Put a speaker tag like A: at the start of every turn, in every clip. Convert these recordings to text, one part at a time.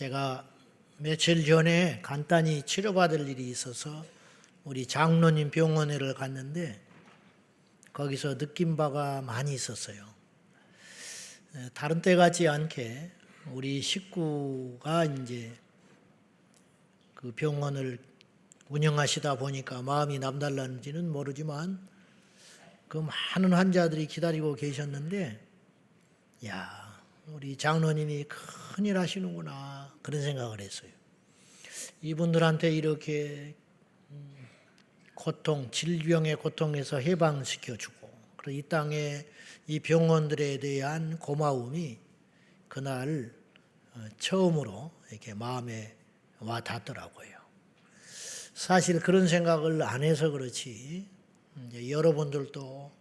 A: 제가 며칠 전에 간단히 치료받을 일이 있어서 우리 장로님 병원에를 갔는데 거기서 느낀 바가 많이 있었어요. 다른 때 같지 않게 우리 식구가 이제 그 병원을 운영하시다 보니까 마음이 남달랐는지는 모르지만 그 많은 환자들이 기다리고 계셨는데, 야, 우리 장로님이 큰일 하시는구나 그런 생각을 했어요. 이분들한테 이렇게 고통, 질병의 고통에서 해방시켜주고, 그리고 이 땅에 이 병원들에 대한 고마움이 그날 처음으로 이렇게 마음에 와 닿더라고요. 사실 그런 생각을 안 해서 그렇지, 이제 여러분들도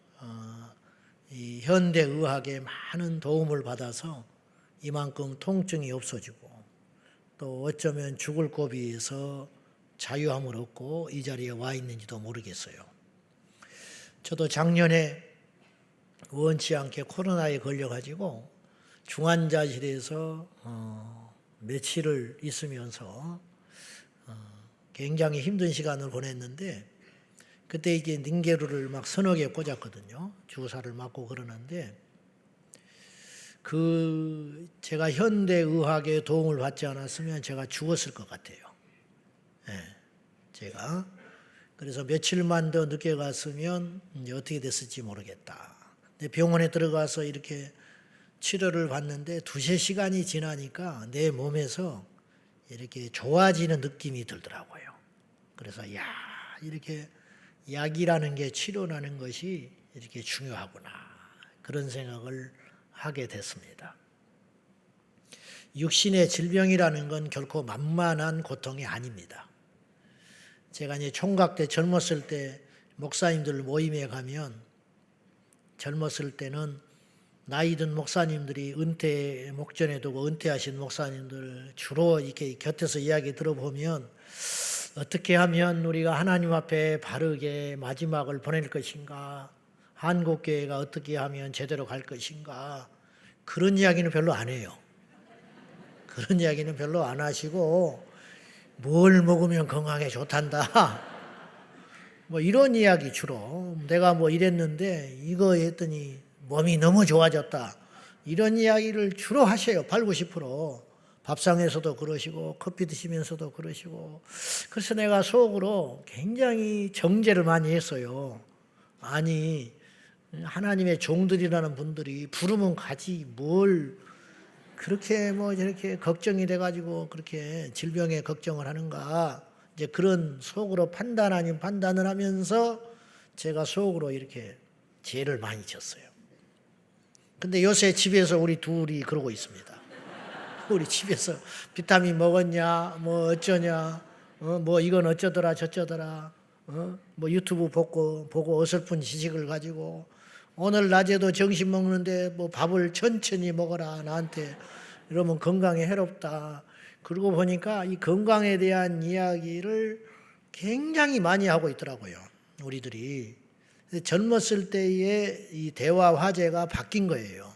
A: 이 현대 의학에 많은 도움을 받아서 이만큼 통증이 없어지고, 또 어쩌면 죽을 고비에서 자유함을 얻고 이 자리에 와 있는지도 모르겠어요. 저도 작년에 원치 않게 코로나에 걸려가지고 중환자실에서 며칠을 있으면서 굉장히 힘든 시간을 보냈는데, 그때 이게 닌게루를 막 서너 개 꽂았거든요. 주사를 맞고 그러는데, 제가 현대 의학의 도움을 받지 않았으면 제가 죽었을 것 같아요. 제가 그래서 며칠만 더 늦게 갔으면 이제 어떻게 됐을지 모르겠다. 근데 병원에 들어가서 이렇게 치료를 받는데 두세 시간이 지나니까 내 몸에서 이렇게 좋아지는 느낌이 들더라고요. 그래서 이렇게 약이라는 게, 치료라는 것이 이렇게 중요하구나, 그런 생각을 하게 됐습니다. 육신의 질병이라는 건 결코 만만한 고통이 아닙니다. 제가 이제 총각 때 젊었을 때 목사님들 모임에 가면, 젊었을 때는 나이 든 목사님들이 은퇴 목전에 두고 은퇴하신 목사님들 주로 이렇게 곁에서 이야기 들어보면, 어떻게 하면 우리가 하나님 앞에 바르게 마지막을 보낼 것인가, 한국교회가 어떻게 하면 제대로 갈 것인가, 그런 이야기는 별로 안 해요. 그런 이야기는 별로 안 하시고, 뭘 먹으면 건강에 좋단다, 뭐 이런 이야기 주로, 내가 뭐 이랬는데 이거 했더니 몸이 너무 좋아졌다, 이런 이야기를 주로 하셔요. 80, 90%. 밥상에서도 그러시고 커피 드시면서도 그러시고. 그래서 내가 속으로 굉장히 정죄를 많이 했어요. 아니, 하나님의 종들이라는 분들이 부르면 가지 뭘 그렇게 뭐 저렇게 걱정이 돼가지고 그렇게 질병에 걱정을 하는가, 이제 그런 속으로 판단 아닌 판단을 하면서 제가 속으로 이렇게 죄를 많이 졌어요. 근데 요새 집에서 우리 둘이 그러고 있습니다. 우리 집에서 비타민 먹었냐, 뭐 어쩌냐, 뭐 이건 어쩌더라 저쩌더라, 뭐 유튜브 보고 어설픈 지식을 가지고, 오늘 낮에도 점심 먹는데 뭐 밥을 천천히 먹어라 나한테, 이러면 건강에 해롭다. 그러고 보니까 이 건강에 대한 이야기를 굉장히 많이 하고 있더라고요, 우리들이. 젊었을 때의 이 대화 화제가 바뀐 거예요.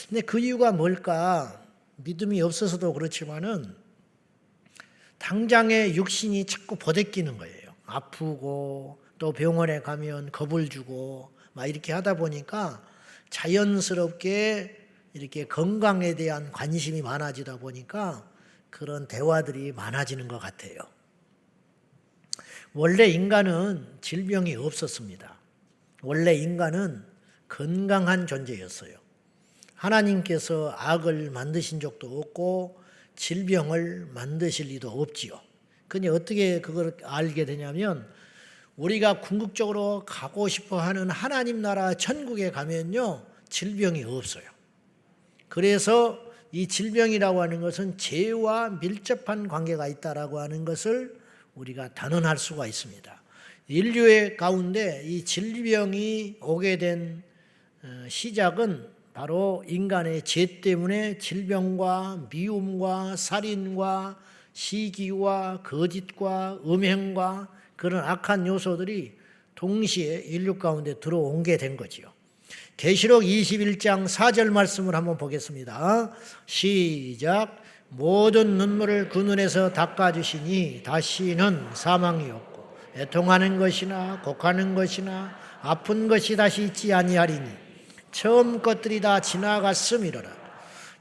A: 근데 그 이유가 뭘까? 믿음이 없어서도 그렇지만은 당장의 육신이 자꾸 버대끼는 거예요. 아프고 또 병원에 가면 겁을 주고 막 이렇게 하다 보니까 자연스럽게 이렇게 건강에 대한 관심이 많아지다 보니까 그런 대화들이 많아지는 것 같아요. 원래 인간은 질병이 없었습니다. 원래 인간은 건강한 존재였어요. 하나님께서 악을 만드신 적도 없고 질병을 만드실 리도 없지요. 근데 어떻게 그걸 알게 되냐면, 우리가 궁극적으로 가고 싶어 하는 하나님 나라 천국에 가면요, 질병이 없어요. 그래서 이 질병이라고 하는 것은 죄와 밀접한 관계가 있다라고 하는 것을 우리가 단언할 수가 있습니다. 인류의 가운데 이 질병이 오게 된 시작은 바로 인간의 죄 때문에 질병과 미움과 살인과 시기와 거짓과 음행과 그런 악한 요소들이 동시에 인류 가운데 들어온 게 된 거지요. 계시록 21장 4절 말씀을 한번 보겠습니다. 시작. 모든 눈물을 그 눈에서 닦아주시니 다시는 사망이 없고 애통하는 것이나 곡하는 것이나 아픈 것이 다시 있지 아니하리니 처음 것들이 다 지나갔음이로라.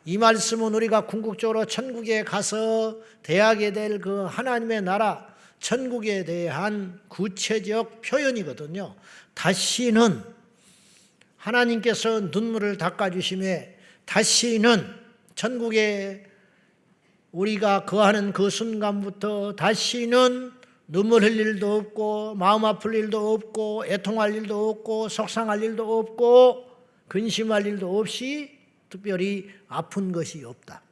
A: 이 말씀은 우리가 궁극적으로 천국에 가서 대하게 될 그 하나님의 나라 천국에 대한 구체적 표현이거든요. 다시는 하나님께서 눈물을 닦아주심에 다시는 천국에 우리가 거하는 그 순간부터 다시는 눈물 흘릴 일도 없고 마음 아플 일도 없고 애통할 일도 없고 속상할 일도 없고 근심할 일도 없이 특별히 아픈 것이 없다.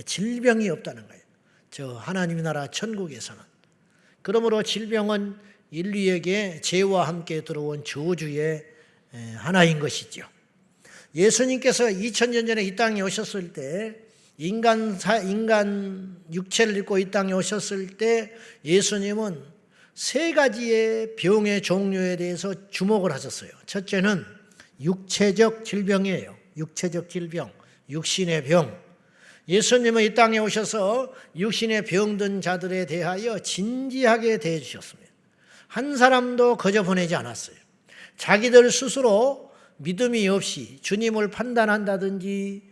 A: 질병이 없다는 거예요. 저 하나님의 나라 천국에서는. 그러므로 질병은 인류에게 죄와 함께 들어온 저주의 하나인 것이죠. 예수님께서 2000년 전에 이 땅에 오셨을 때 인간 육체를 입고 이 땅에 오셨을 때 예수님은 세 가지의 병의 종류에 대해서 주목을 하셨어요. 첫째는 육체적 질병이에요. 육체적 질병, 육신의 병. 예수님은 이 땅에 오셔서 육신의 병든 자들에 대하여 진지하게 대해 주셨습니다. 한 사람도 거저 보내지 않았어요. 자기들 스스로 믿음이 없이 주님을 판단한다든지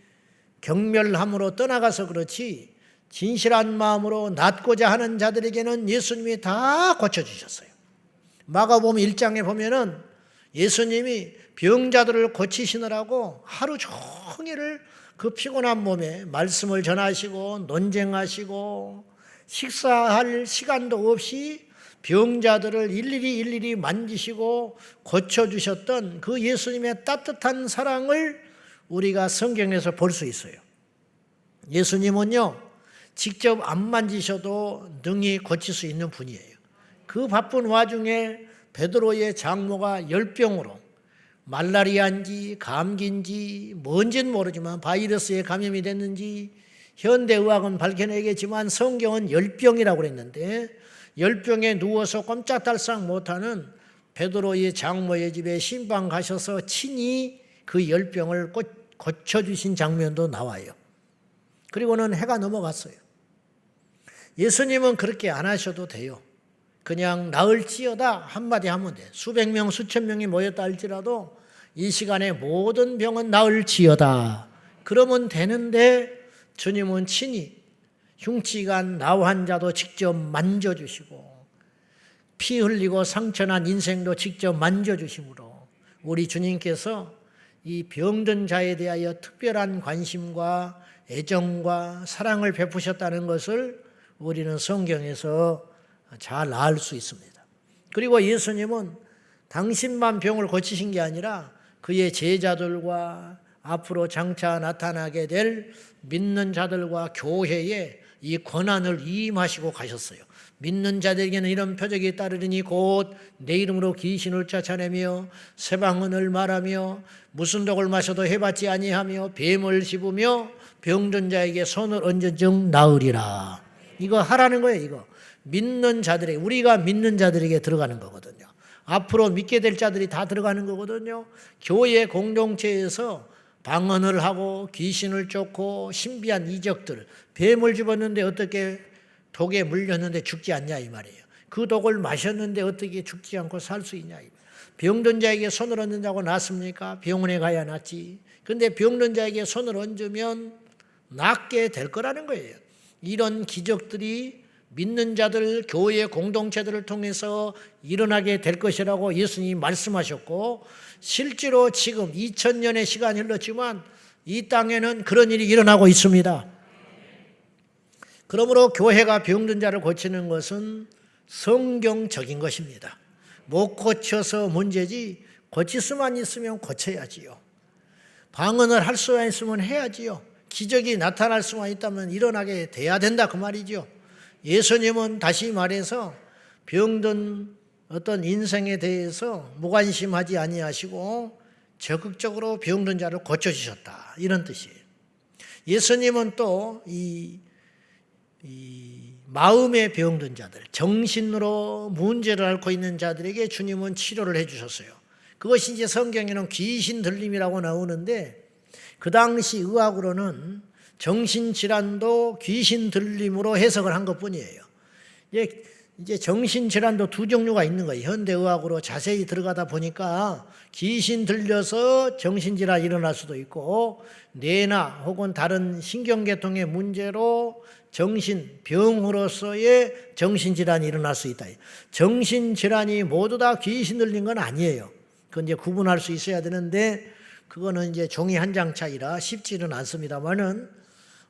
A: 경멸함으로 떠나가서 그렇지 진실한 마음으로 낫고자 하는 자들에게는 예수님이 다 고쳐주셨어요. 마가복음 1장에 보면은 예수님이 병자들을 고치시느라고 하루 종일을 그 피곤한 몸에 말씀을 전하시고 논쟁하시고 식사할 시간도 없이 병자들을 일일이 만지시고 고쳐주셨던 그 예수님의 따뜻한 사랑을 우리가 성경에서 볼 수 있어요. 예수님은요, 직접 안 만지셔도 능히 고칠 수 있는 분이에요. 그 바쁜 와중에 베드로의 장모가 열병으로 말라리아인지 감기인지 뭔지는 모르지만 바이러스에 감염이 됐는지 현대의학은 밝혀내겠지만 성경은 열병이라고 그랬는데 열병에 누워서 꼼짝달싹 못하는 베드로의 장모의 집에 신방 가셔서 친히 그 열병을 고쳐주신 장면도 나와요. 그리고는 해가 넘어갔어요. 예수님은 그렇게 안 하셔도 돼요. 그냥 나을지어다 한마디 하면 돼. 수백 명 수천 명이 모였다 할지라도 이 시간에 모든 병은 나을지어다 그러면 되는데 주님은 친히 흉치간 나 환자도 직접 만져주시고 피 흘리고 상처난 인생도 직접 만져주심으로 우리 주님께서 이 병든 자에 대하여 특별한 관심과 애정과 사랑을 베푸셨다는 것을 우리는 성경에서 잘 알 수 있습니다. 그리고 예수님은 당신만 병을 고치신 게 아니라 그의 제자들과 앞으로 장차 나타나게 될 믿는 자들과 교회에 이 권한을 임하시고 가셨어요. 믿는 자들에게는 이런 표적이 따르리니 곧 내 이름으로 귀신을 쫓아내며 새방언을 말하며 무슨 독을 마셔도 해받지 아니하며 뱀을 씹으며 병든 자에게 손을 얹은 즉 나으리라. 이거 하라는 거예요. 이거 믿는 자들에게, 우리가 믿는 자들에게 들어가는 거거든요. 앞으로 믿게 될 자들이 다 들어가는 거거든요. 교회 공동체에서 방언을 하고 귀신을 쫓고 신비한 이적들, 뱀을 집었는데 어떻게 독에 물렸는데 죽지 않냐 이 말이에요. 그 독을 마셨는데 어떻게 죽지 않고 살 수 있냐 이 말이에요. 병든 자에게 손을 얹는다고 낫습니까? 병원에 가야 낫지. 그런데 병든 자에게 손을 얹으면 낫게 될 거라는 거예요. 이런 기적들이 믿는 자들, 교회 공동체들을 통해서 일어나게 될 것이라고 예수님이 말씀하셨고 실제로 지금 2000년의 시간이 흘렀지만 이 땅에는 그런 일이 일어나고 있습니다. 그러므로 교회가 병든 자를 고치는 것은 성경적인 것입니다. 못 고쳐서 문제지 고칠 수만 있으면 고쳐야지요. 방언을 할 수만 있으면 해야지요. 기적이 나타날 수만 있다면 일어나게 돼야 된다 그 말이죠. 예수님은 다시 말해서 병든 어떤 인생에 대해서 무관심하지 아니하시고 적극적으로 병든 자를 고쳐주셨다 이런 뜻이에요. 예수님은 또 이 마음의 병든 자들, 정신으로 문제를 앓고 있는 자들에게 주님은 치료를 해주셨어요. 그것이 이제 성경에는 귀신 들림이라고 나오는데 그 당시 의학으로는 정신질환도 귀신 들림으로 해석을 한 것뿐이에요. 이제 정신질환도 두 종류가 있는 거예요. 현대의학으로 자세히 들어가다 보니까 귀신 들려서 정신질환이 일어날 수도 있고, 뇌나 혹은 다른 신경계통의 문제로 정신병으로서의 정신질환이 일어날 수 있다. 정신질환이 모두 다 귀신 들린 건 아니에요. 그건 이제 구분할 수 있어야 되는데, 그거는 이제 종이 한 장 차이라 쉽지는 않습니다만은,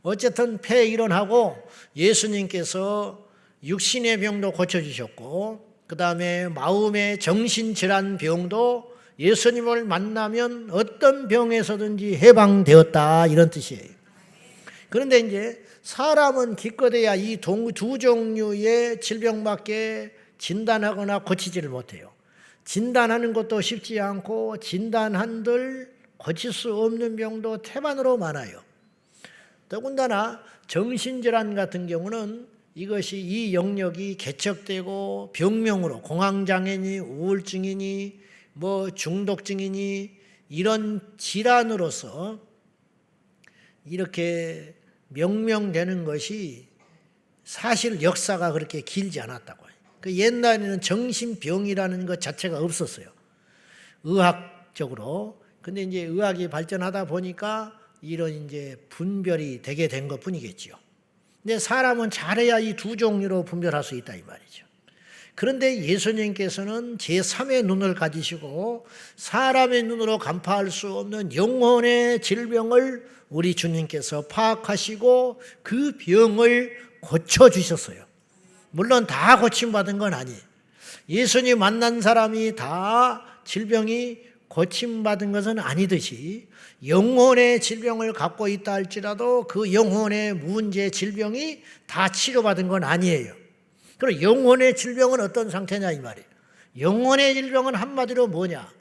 A: 어쨌든 폐일원하고 예수님께서 육신의 병도 고쳐주셨고, 그 다음에 마음의 정신질환 병도 예수님을 만나면 어떤 병에서든지 해방되었다, 이런 뜻이에요. 그런데 이제 사람은 기껏해야 이 두 종류의 질병밖에 진단하거나 고치지를 못해요. 진단하는 것도 쉽지 않고, 진단한들 고칠 수 없는 병도 태반으로 많아요. 더군다나 정신질환 같은 경우는 이것이 이 영역이 개척되고 병명으로 공황장애니 우울증이니 뭐 중독증이니 이런 질환으로서 이렇게 명명되는 것이 사실 역사가 그렇게 길지 않았다고 해요. 그 옛날에는 정신병이라는 것 자체가 없었어요. 의학적으로. 근데 이제 의학이 발전하다 보니까 이런 이제 분별이 되게 된 것 뿐이겠죠. 근데 사람은 잘해야 이 두 종류로 분별할 수 있다, 이 말이죠. 그런데 예수님께서는 제3의 눈을 가지시고 사람의 눈으로 간파할 수 없는 영혼의 질병을 우리 주님께서 파악하시고 그 병을 고쳐주셨어요. 물론 다 고침받은 건 아니에요. 예수님 만난 사람이 다 질병이 고침받은 것은 아니듯이 영혼의 질병을 갖고 있다 할지라도 그 영혼의 문제, 질병이 다 치료받은 건 아니에요. 그럼 영혼의 질병은 어떤 상태냐, 이 말이에요. 영혼의 질병은 한마디로 뭐냐?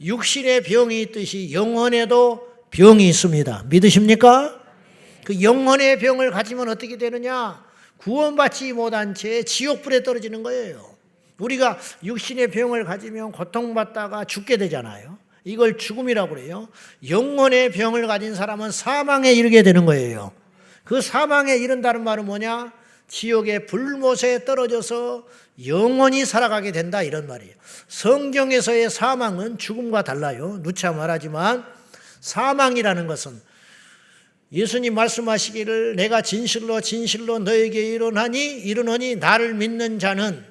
A: 육신의 병이 있듯이 영혼에도 병이 있습니다. 믿으십니까? 그 영혼의 병을 가지면 어떻게 되느냐? 구원받지 못한 채 지옥불에 떨어지는 거예요. 우리가 육신의 병을 가지면 고통받다가 죽게 되잖아요. 이걸 죽음이라고 그래요. 영혼의 병을 가진 사람은 사망에 이르게 되는 거예요. 그 사망에 이른다는 말은 뭐냐? 지옥의 불못에 떨어져서 영원히 살아가게 된다, 이런 말이에요. 성경에서의 사망은 죽음과 달라요. 누차 말하지만 사망이라는 것은 예수님 말씀하시기를 내가 진실로 진실로 너에게 이르노니 나를 믿는 자는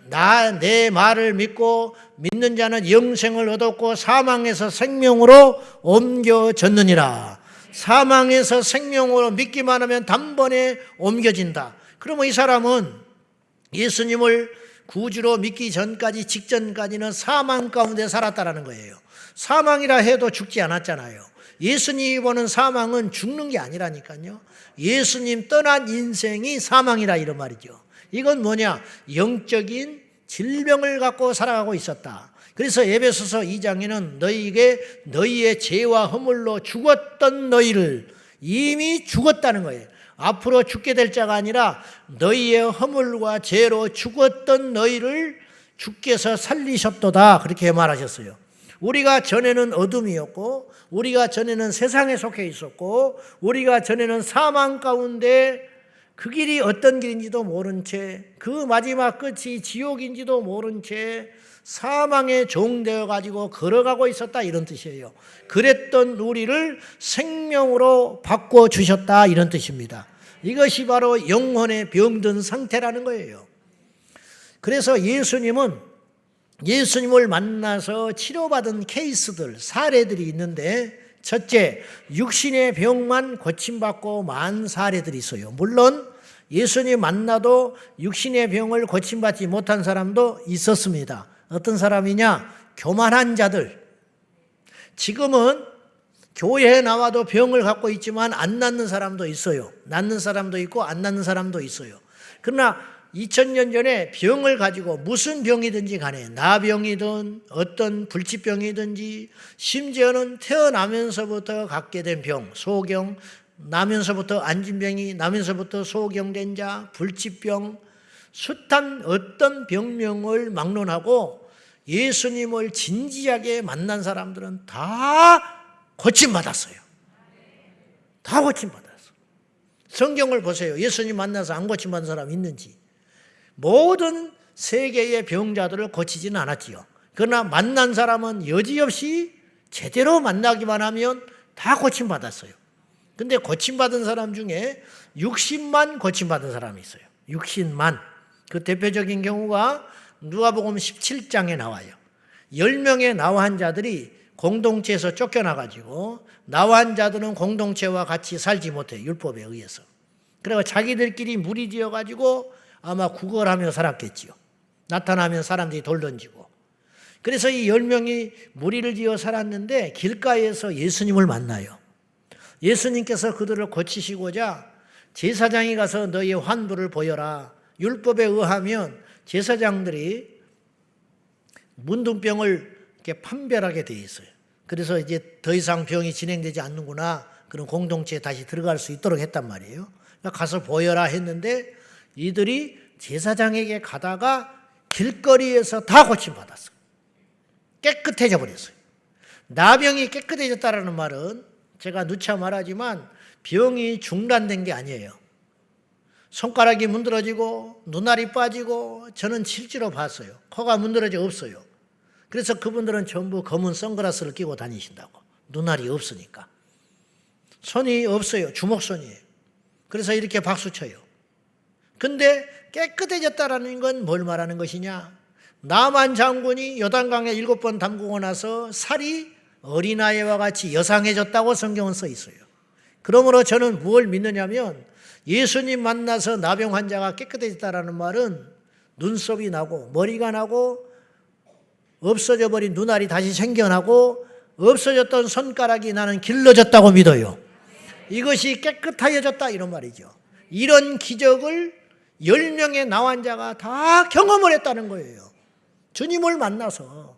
A: 내 말을 믿고 믿는 자는 영생을 얻었고 사망에서 생명으로 옮겨졌느니라. 사망에서 생명으로 믿기만 하면 단번에 옮겨진다. 그러면 이 사람은 예수님을 구주로 믿기 전까지 직전까지는 사망 가운데 살았다라는 거예요. 사망이라 해도 죽지 않았잖아요. 예수님이 보는 사망은 죽는 게 아니라니까요. 예수님 떠난 인생이 사망이라 이런 말이죠. 이건 뭐냐? 영적인 질병을 갖고 살아가고 있었다. 그래서 에베소서 2장에는 너희의 죄와 허물로 죽었던 너희를 이미 죽었다는 거예요. 앞으로 죽게 될 자가 아니라 너희의 허물과 죄로 죽었던 너희를 주께서 살리셨도다, 그렇게 말하셨어요. 우리가 전에는 어둠이었고 우리가 전에는 세상에 속해 있었고 우리가 전에는 사망 가운데 그 길이 어떤 길인지도 모른 채 그 마지막 끝이 지옥인지도 모른 채 사망에 종되어 가지고 걸어가고 있었다, 이런 뜻이에요. 그랬던 우리를 생명으로 바꿔주셨다, 이런 뜻입니다. 이것이 바로 영혼의 병든 상태라는 거예요. 그래서 예수님을 만나서 치료받은 케이스들, 사례들이 있는데, 첫째, 육신의 병만 고침받고 만 사례들이 있어요. 물론 예수님 만나도 육신의 병을 고침받지 못한 사람도 있었습니다. 어떤 사람이냐? 교만한 자들. 지금은 교회에 나와도 병을 갖고 있지만 안 낫는 사람도 있어요. 낫는 사람도 있고 안 낫는 사람도 있어요. 그러나 2000년 전에 병을 가지고 무슨 병이든지 간에 나병이든 어떤 불치병이든지 심지어는 태어나면서부터 갖게 된 병, 소경, 나면서부터 안진병이 나면서부터 소경된 자, 불치병, 숱한 어떤 병명을 막론하고 예수님을 진지하게 만난 사람들은 다 고침받았어요. 다 고침받았어요. 성경을 보세요. 예수님 만나서 안 고침받은 사람 있는지. 모든 세계의 병자들을 고치지는 않았지요. 그러나 만난 사람은 여지없이 제대로 만나기만 하면 다 고침받았어요. 근데 고침받은 사람 중에 60만 고침받은 사람이 있어요. 60만. 그 대표적인 경우가 누가복음 17장에 나와요. 10명의 나화한 자들이 공동체에서 쫓겨나가지고 나화한 자들은 공동체와 같이 살지 못해요. 율법에 의해서. 그래서 자기들끼리 무리지어가지고 아마 구걸하며 살았겠지요. 나타나면 사람들이 돌 던지고. 그래서 이 10명이 무리를 지어 살았는데 길가에서 예수님을 만나요. 예수님께서 그들을 고치시고자 제사장이 가서 너희의 환부를 보여라. 율법에 의하면 제사장들이 문둥병을 이렇게 판별하게 돼 있어요. 그래서 이제 더 이상 병이 진행되지 않는구나. 그런 공동체에 다시 들어갈 수 있도록 했단 말이에요. 그러니까 가서 보여라 했는데 이들이 제사장에게 가다가 길거리에서 다 고침받았어요. 깨끗해져 버렸어요. 나병이 깨끗해졌다라는 말은 제가 누차 말하지만 병이 중단된 게 아니에요. 손가락이 문드러지고 눈알이 빠지고 저는 실제로 봤어요. 코가 문드러져 없어요. 그래서 그분들은 전부 검은 선글라스를 끼고 다니신다고. 눈알이 없으니까. 손이 없어요. 주먹손이에요. 그래서 이렇게 박수쳐요. 근데 깨끗해졌다라는 건 뭘 말하는 것이냐? 나만 장군이 요단강에 7번 담그고 나서 살이 어린아이와 같이 여상해졌다고 성경은 써 있어요. 그러므로 저는 무엇을 믿느냐면 예수님 만나서 나병 환자가 깨끗해졌다라는 말은 눈썹이 나고 머리가 나고 없어져 버린 눈알이 다시 생겨나고 없어졌던 손가락이 나는 길러졌다고 믿어요. 이것이 깨끗하여졌다 이런 말이죠. 이런 기적을 10명의 나환자가 다 경험을 했다는 거예요. 주님을 만나서.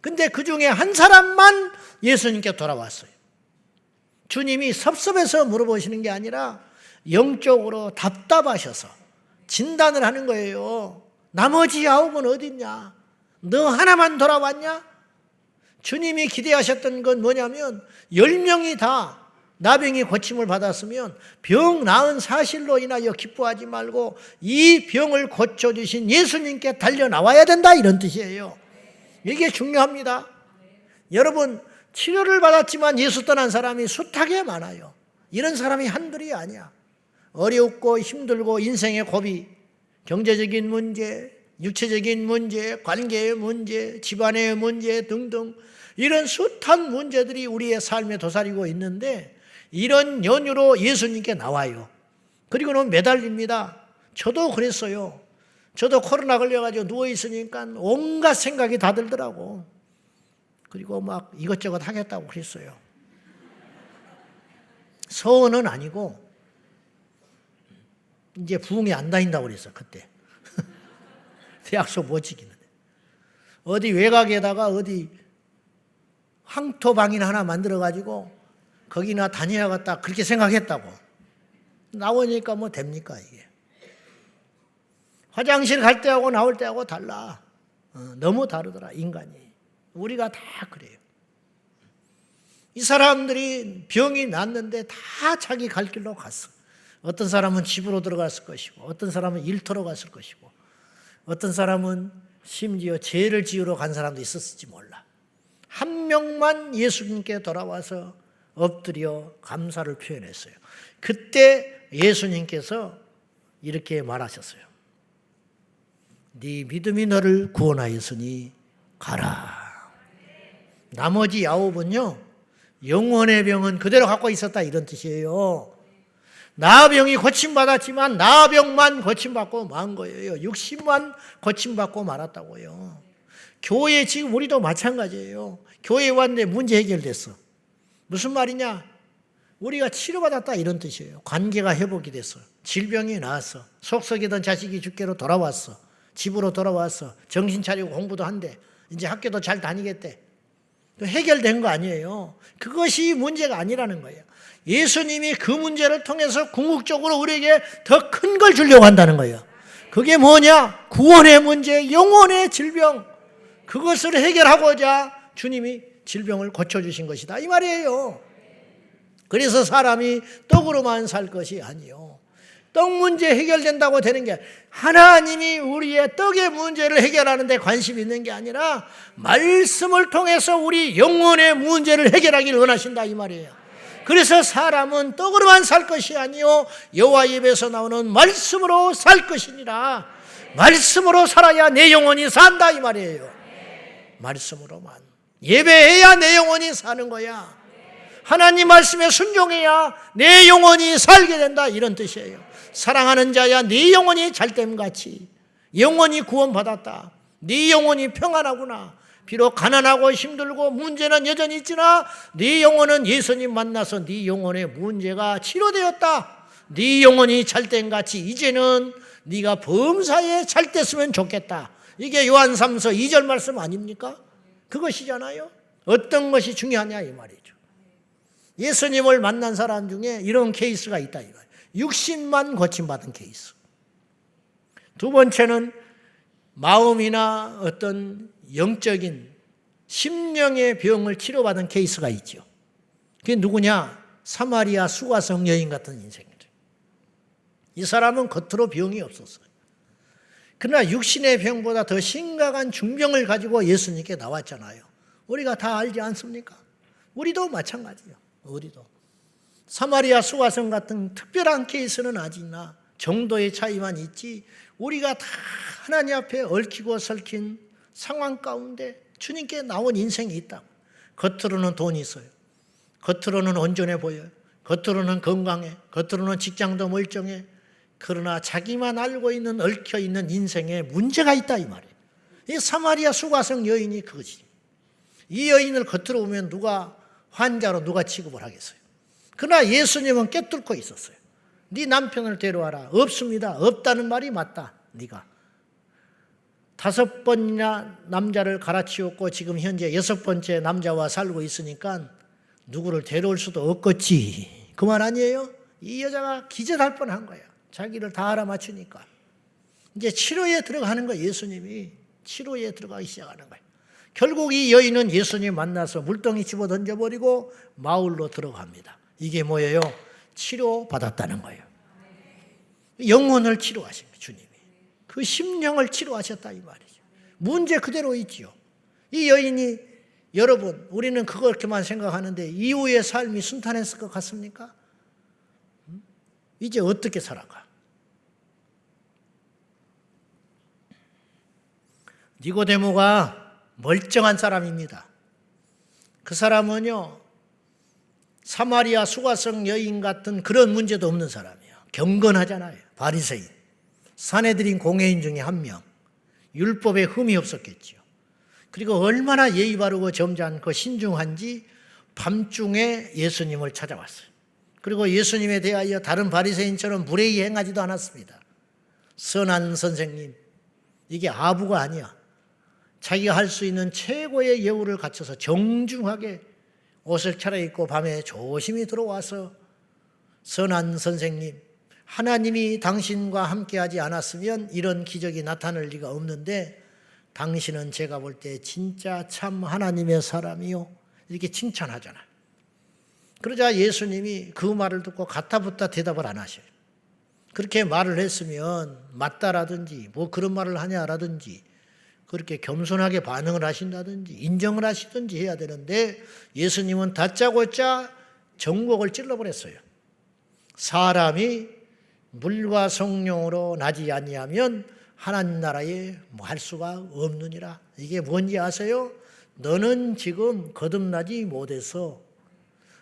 A: 근데 그 중에 한 사람만 예수님께 돌아왔어요. 주님이 섭섭해서 물어보시는 게 아니라 영적으로 답답하셔서 진단을 하는 거예요. 나머지 9은 어디 있냐? 너 하나만 돌아왔냐? 주님이 기대하셨던 건 뭐냐면 10명이 다 나병이 고침을 받았으면 병 나은 사실로 인하여 기뻐하지 말고 이 병을 고쳐주신 예수님께 달려나와야 된다 이런 뜻이에요. 이게 중요합니다. 여러분 치료를 받았지만 예수 떠난 사람이 숱하게 많아요. 이런 사람이 한둘이 아니야. 어렵고 힘들고 인생의 고비, 경제적인 문제, 육체적인 문제, 관계의 문제, 집안의 문제 등등 이런 숱한 문제들이 우리의 삶에 도사리고 있는데 이런 연유로 예수님께 나와요. 그리고는 매달립니다. 저도 그랬어요. 저도 코로나 걸려가지고 누워있으니까 온갖 생각이 다 들더라고. 그리고 막 이것저것 하겠다고 그랬어요. 서원은 아니고 이제 부흥이 안 다닌다고 그랬어 그때. 약속 못 지키는데. 어디 외곽에다가 어디 황토방이나 하나 만들어가지고 거기나 다녀야겠다 그렇게 생각했다고. 나오니까 뭐 됩니까 이게. 화장실 갈 때하고 나올 때하고 달라. 너무 다르더라 인간이. 우리가 다 그래요. 이 사람들이 병이 났는데 다 자기 갈 길로 갔어. 어떤 사람은 집으로 들어갔을 것이고 어떤 사람은 일터로 갔을 것이고 어떤 사람은 심지어 죄를 지으러 간 사람도 있었을지 몰라. 한 명만 예수님께 돌아와서 엎드려 감사를 표현했어요. 그때 예수님께서 이렇게 말하셨어요. 네 믿음이 너를 구원하였으니 가라. 나머지 9은요 영혼의 병은 그대로 갖고 있었다 이런 뜻이에요. 나병이 고침받았지만 나병만 고침받고 만 거예요. 60만 고침받고 말았다고요. 교회 지금 우리도 마찬가지예요. 교회 왔는데 문제 해결됐어. 무슨 말이냐? 우리가 치료받았다 이런 뜻이에요. 관계가 회복이 됐어. 질병이 나았어. 속썩이던 자식이 주께로 돌아왔어. 집으로 돌아왔어. 정신 차리고 공부도 한대. 이제 학교도 잘 다니겠대. 해결된 거 아니에요. 그것이 문제가 아니라는 거예요. 예수님이 그 문제를 통해서 궁극적으로 우리에게 더 큰 걸 주려고 한다는 거예요. 그게 뭐냐? 구원의 문제, 영혼의 질병. 그것을 해결하고자 주님이 질병을 고쳐주신 것이다 이 말이에요. 그래서 사람이 떡으로만 살 것이 아니요 떡 문제 해결된다고 되는 게, 하나님이 우리의 떡의 문제를 해결하는 데 관심이 있는 게 아니라 말씀을 통해서 우리 영혼의 문제를 해결하기를 원하신다 이 말이에요. 그래서 사람은 떡으로만 살 것이 아니요 여호와 입에서 나오는 말씀으로 살 것이니라. 말씀으로 살아야 내 영혼이 산다 이 말이에요. 말씀으로만 예배해야 내 영혼이 사는 거야. 하나님 말씀에 순종해야 내 영혼이 살게 된다 이런 뜻이에요. 사랑하는 자야 네 영혼이 잘됨같이 영혼이 구원받았다. 네 영혼이 평안하구나. 비록 가난하고 힘들고 문제는 여전히 있지나 네 영혼은 예수님 만나서 네 영혼의 문제가 치료되었다. 네 영혼이 잘됨같이 이제는 네가 범사에 잘됐으면 좋겠다. 이게 요한 3서 2절 말씀 아닙니까? 그것이잖아요. 어떤 것이 중요하냐 이 말이죠. 예수님을 만난 사람 중에 이런 케이스가 있다 이 말이에요. 육신만 고침받은 케이스. 두 번째는 마음이나 어떤 영적인 심령의 병을 치료받은 케이스가 있죠. 그게 누구냐? 사마리아 수가성 여인 같은 인생이죠. 이 사람은 겉으로 병이 없었어요. 그러나 육신의 병보다 더 심각한 중병을 가지고 예수님께 나왔잖아요. 우리가 다 알지 않습니까? 우리도 마찬가지예요. 우리도. 사마리아 수가성 같은 특별한 케이스는 아니나 정도의 차이만 있지 우리가 다 하나님 앞에 얽히고 설킨 상황 가운데 주님께 나온 인생이 있다고. 겉으로는 돈이 있어요. 겉으로는 온전해 보여요. 겉으로는 건강해. 겉으로는 직장도 멀쩡해. 그러나 자기만 알고 있는 얽혀있는 인생에 문제가 있다 이 말이에요. 이 사마리아 수가성 여인이 그것이. 이 여인을 겉으로 보면 누가 환자로 누가 취급을 하겠어요. 그러나 예수님은 꿰뚫고 있었어요. 네 남편을 데려와라. 없습니다. 없다는 말이 맞다. 네가 5번이나 남자를 갈아치웠고 지금 현재 6번째 남자와 살고 있으니까 누구를 데려올 수도 없겠지. 그 말 아니에요? 이 여자가 기절할 뻔한 거예요. 자기를 다 알아맞추니까. 이제 치료에 들어가는 거예요. 예수님이 치료에 들어가기 시작하는 거예요. 결국 이 여인은 예수님 만나서 물덩이 집어 던져버리고 마을로 들어갑니다. 이게 뭐예요? 치료받았다는 거예요. 영혼을 치료하신 거예요. 주님이. 그 심령을 치료하셨다 이 말이죠. 문제 그대로 있지요. 이 여인이 여러분 우리는 그렇게만 생각하는데 이후의 삶이 순탄했을 것 같습니까? 이제 어떻게 살아가? 니고데모가 멀쩡한 사람입니다. 그 사람은요 사마리아 수가성 여인 같은 그런 문제도 없는 사람이에요. 경건하잖아요. 바리새인. 산헤드린 공회인 중에 한 명. 율법에 흠이 없었겠죠. 그리고 얼마나 예의 바르고 점잖고 신중한지 밤중에 예수님을 찾아왔어요. 그리고 예수님에 대하여 다른 바리새인처럼 무례히 행하지도 않았습니다. 선한 선생님, 이게 아부가 아니야. 자기가 할 수 있는 최고의 예우를 갖춰서 정중하게 옷을 차려입고 밤에 조심히 들어와서 선한 선생님, 하나님이 당신과 함께하지 않았으면 이런 기적이 나타날 리가 없는데 당신은 제가 볼 때 진짜 참 하나님의 사람이요. 이렇게 칭찬하잖아요. 그러자 예수님이 그 말을 듣고 가타부타 대답을 안 하셔요. 그렇게 말을 했으면 맞다라든지 뭐 그런 말을 하냐라든지 그렇게 겸손하게 반응을 하신다든지 인정을 하시든지 해야 되는데 예수님은 다짜고짜 정곡을 찔러버렸어요. 사람이 물과 성령으로 나지 아니하면 하나님 나라에 뭐 할 수가 없느니라. 이게 뭔지 아세요? 너는 지금 거듭나지 못해서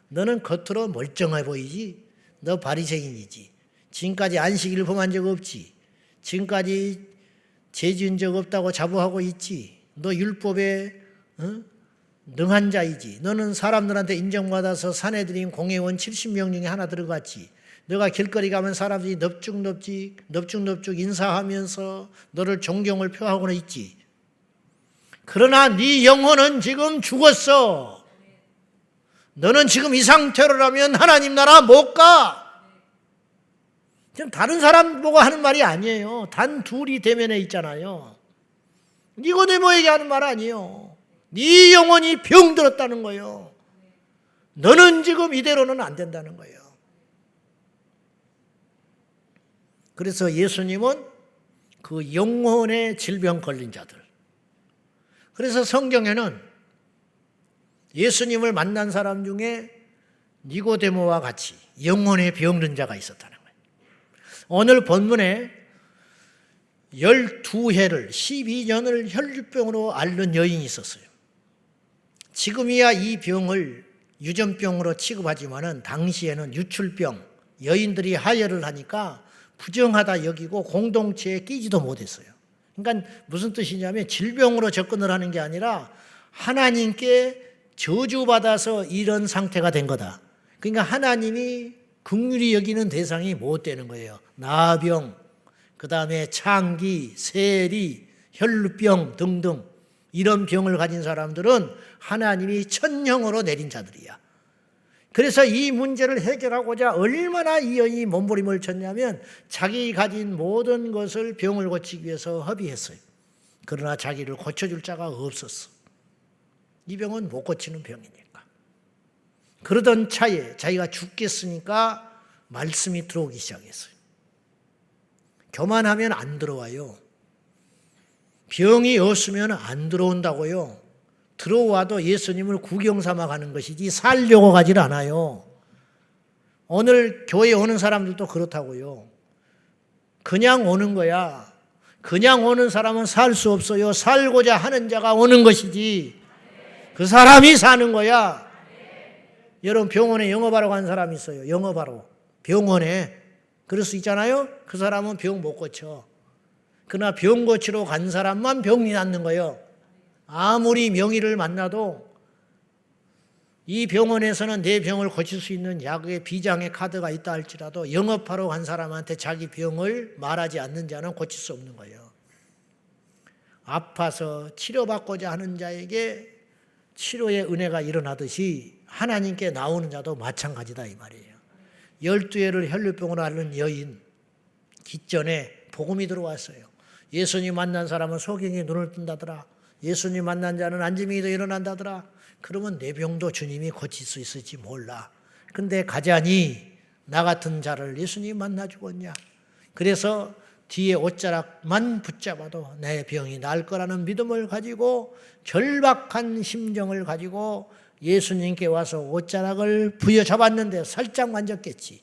A: 너는 겉으로 멀쩡해 보이지. 너 바리새인이지. 지금까지 안식일을 범한 적 없지. 지금까지 죄 지은 적 없다고 자부하고 있지. 너 율법에 능한 자이지. 너는 사람들한테 인정받아서 산헤드린 공회원 70명 중에 하나 들어갔지. 너가 길거리 가면 사람들이 넙죽넙죽 인사하면서 너를 존경을 표하고는 있지. 그러나 네 영혼은 지금 죽었어. 너는 지금 이 상태로라면 하나님 나라 못 가. 지금 다른 사람 보고 하는 말이 아니에요. 단 둘이 대면에 있잖아요. 니고데모에게 하는 말 아니에요. 네 영혼이 병들었다는 거예요. 너는 지금 이대로는 안 된다는 거예요. 그래서 예수님은 그 영혼의 질병 걸린 자들. 그래서 성경에는 예수님을 만난 사람 중에 니고데모와 같이 영혼의 병든 자가 있었다는 거예요. 오늘 본문에 12해를 12년을 혈류병으로 앓는 여인이 있었어요. 지금이야 이 병을 유전병으로 취급하지만은 당시에는 유출병, 여인들이 하혈을 하니까 부정하다 여기고 공동체에 끼지도 못했어요. 그러니까 무슨 뜻이냐면 질병으로 접근을 하는 게 아니라 하나님께 저주받아서 이런 상태가 된 거다. 그러니까 하나님이 긍휼히 여기는 대상이 못 되는 거예요. 나병, 그 다음에 창기, 세리, 혈루병 등등 이런 병을 가진 사람들은 하나님이 천형으로 내린 자들이야. 그래서 이 문제를 해결하고자 얼마나 이 여인이 몸부림을 쳤냐면 자기 가진 모든 것을 병을 고치기 위해서 허비했어요. 그러나 자기를 고쳐줄 자가 없었어. 이 병은 못 고치는 병이니까. 그러던 차에 자기가 죽겠으니까 말씀이 들어오기 시작했어요. 교만하면 안 들어와요. 병이 없으면 안 들어온다고요. 들어와도 예수님을 구경 삼아 가는 것이지 살려고 가질 않아요. 오늘 교회에 오는 사람들도 그렇다고요. 그냥 오는 거야. 그냥 오는 사람은 살 수 없어요. 살고자 하는 자가 오는 것이지 그 사람이 사는 거야. 여러분 병원에 영업하러 간 사람이 있어요. 영업하러. 병원에. 그럴 수 있잖아요. 그 사람은 병 못 고쳐. 그러나 병 고치러 간 사람만 병이 낫는 거예요. 아무리 명의를 만나도 이 병원에서는 내 병을 고칠 수 있는 약의 비장의 카드가 있다 할지라도 영업하러 간 사람한테 자기 병을 말하지 않는 자는 고칠 수 없는 거예요. 아파서 치료받고자 하는 자에게 치료의 은혜가 일어나듯이 하나님께 나오는 자도 마찬가지다 이 말이에요. 12해를 혈류병으로 앓는 여인 기전에 복음이 들어왔어요. 예수님 만난 사람은 소경이 눈을 뜬다더라. 예수님 만난 자는 안지명이도 일어난다더라. 그러면 내 병도 주님이 고칠 수 있을지 몰라. 근데 가자니 나 같은 자를 예수님이 만나 주겠냐. 그래서 뒤에 옷자락만 붙잡아도 내 병이 나을 거라는 믿음을 가지고 절박한 심정을 가지고 예수님께 와서 옷자락을 부여잡았는데 살짝 만졌겠지.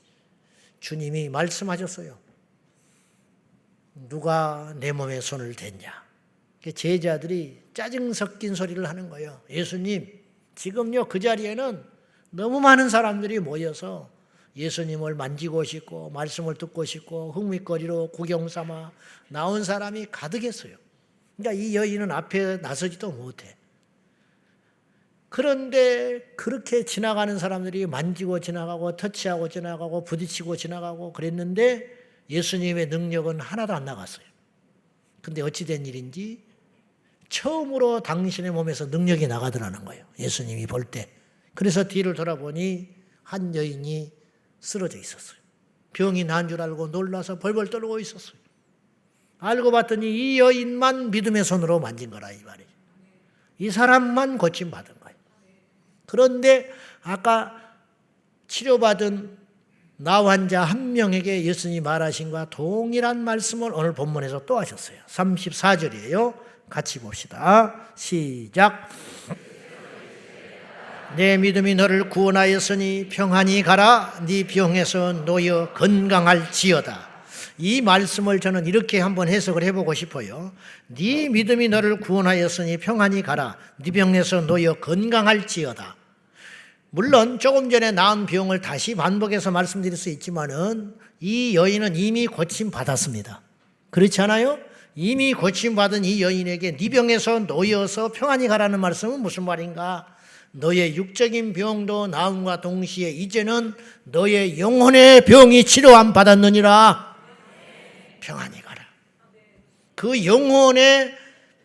A: 주님이 말씀하셨어요. 누가 내 몸에 손을 댔냐. 제자들이 짜증 섞인 소리를 하는 거예요. 예수님, 지금요 그 자리에는 너무 많은 사람들이 모여서 예수님을 만지고 싶고 말씀을 듣고 싶고 흥미거리로 구경 삼아 나온 사람이 가득했어요. 그러니까 이 여인은 앞에 나서지도 못해. 그런데 그렇게 지나가는 사람들이 만지고 지나가고 터치하고 지나가고 부딪히고 지나가고 그랬는데 예수님의 능력은 하나도 안 나갔어요. 근데 어찌된 일인지 처음으로 당신의 몸에서 능력이 나가더라는 거예요. 예수님이 볼 때. 그래서 뒤를 돌아보니 한 여인이 쓰러져 있었어요. 병이 난 줄 알고 놀라서 벌벌 떨고 있었어요. 알고 봤더니 이 여인만 믿음의 손으로 만진 거라 이 말이에요. 이 사람만 고침받은 거예요. 그런데 아까 치료받은 나 환자 한 명에게 예수님이 말하신 것과 동일한 말씀을 오늘 본문에서 또 하셨어요. 34절이에요. 같이 봅시다. 시작. 내 믿음이 너를 구원하였으니 평안히 가라. 네 병에서 놓여 건강할지어다. 이 말씀을 저는 이렇게 한번 해석을 해보고 싶어요. 네 믿음이 너를 구원하였으니 평안히 가라. 네 병에서 놓여 건강할지어다. 물론 조금 전에 나은 병을 다시 반복해서 말씀드릴 수 있지만은 이 여인은 이미 고침받았습니다. 그렇지 않아요? 이미 고침받은 이 여인에게 네 병에서 놓여서 평안히 가라는 말씀은 무슨 말인가? 너의 육적인 병도 나음과 동시에 이제는 너의 영혼의 병이 치료함 받았느니라. 평안히 가라. 그 영혼의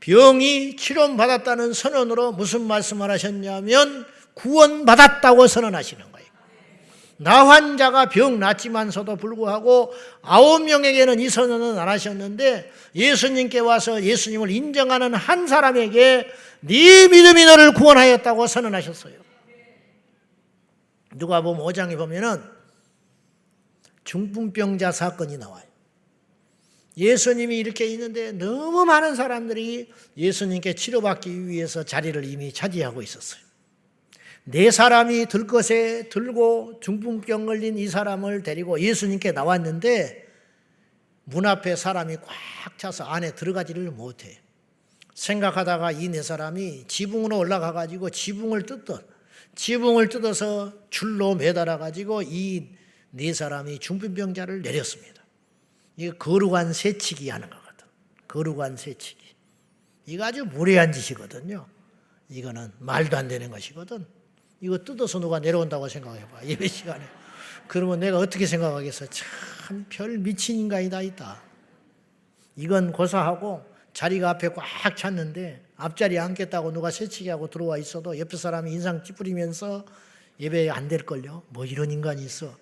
A: 병이 치료받았다는 선언으로 무슨 말씀을 하셨냐면 구원받았다고 선언하시는 거예요. 나 환자가 병 낫지만서도 불구하고 9명에게는 이 선언은 안 하셨는데 예수님께 와서 예수님을 인정하는 한 사람에게 네 믿음이 너를 구원하였다고 선언하셨어요. 누가복음 5장에 보면은 중풍병자 사건이 나와요. 예수님이 이렇게 있는데 너무 많은 사람들이 예수님께 치료받기 위해서 자리를 이미 차지하고 있었어요. 네 사람이 들것에 들고 중풍병 걸린 이 사람을 데리고 예수님께 나왔는데 문 앞에 사람이 꽉 차서 안에 들어가지를 못해. 생각하다가 이 네 사람이 지붕으로 올라가 가지고 지붕을 뜯어서 줄로 매달아 가지고 이 네 사람이 중풍병자를 내렸습니다. 이거 거룩한 새치기 하는 거거든. 거룩한 새치기. 이거 아주 무례한 짓이거든요. 이거는 말도 안 되는 것이거든. 이거 뜯어서 누가 내려온다고 생각해봐. 예배 시간에. 그러면 내가 어떻게 생각하겠어? 참 별 미친 인간이 다 있다. 이건 고사하고 자리가 앞에 꽉 찼는데 앞자리에 앉겠다고 누가 새치기하고 들어와 있어도 옆에 사람이 인상 찌푸리면서 예배 안 될걸요. 뭐 이런 인간이 있어.